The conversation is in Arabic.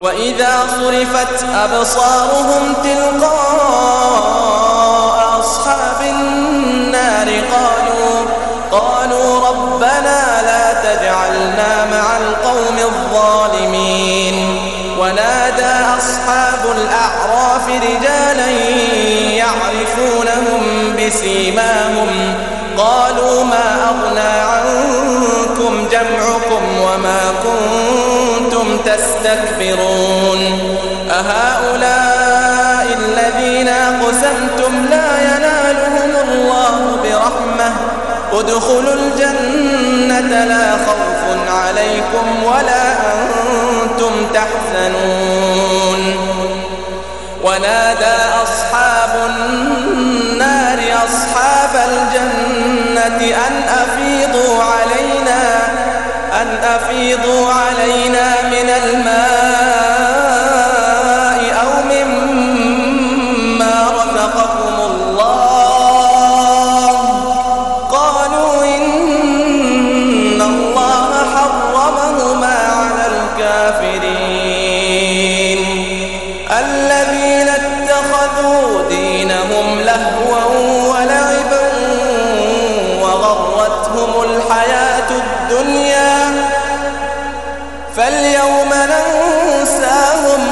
وإذا صرفت أبصارهم تلقاء أصحاب النار قالوا ربنا لا تجعلنا مع القوم الظالمين. ونادى أصحاب الأعراف رجالا يعرفونهم بسيماهم قالوا ما أغنى عنكم جمعكم وما كنتم تستكبرون أهؤلاء الذين أقسمتم لا ينالهم الله برحمة ادخلوا الجنة لا خوف عليكم ولا أنتم تحزنون. ونادى أصحاب النار أصحاب الجنة أن أفيضوا علينا من الماء أو مما رزقكم الله قالوا إن الله حرمهما على الكافرين الذين اتخذوا دينهم لهوا ولعبا وغرتهم الحياة الدنيا فاليوم ننساهم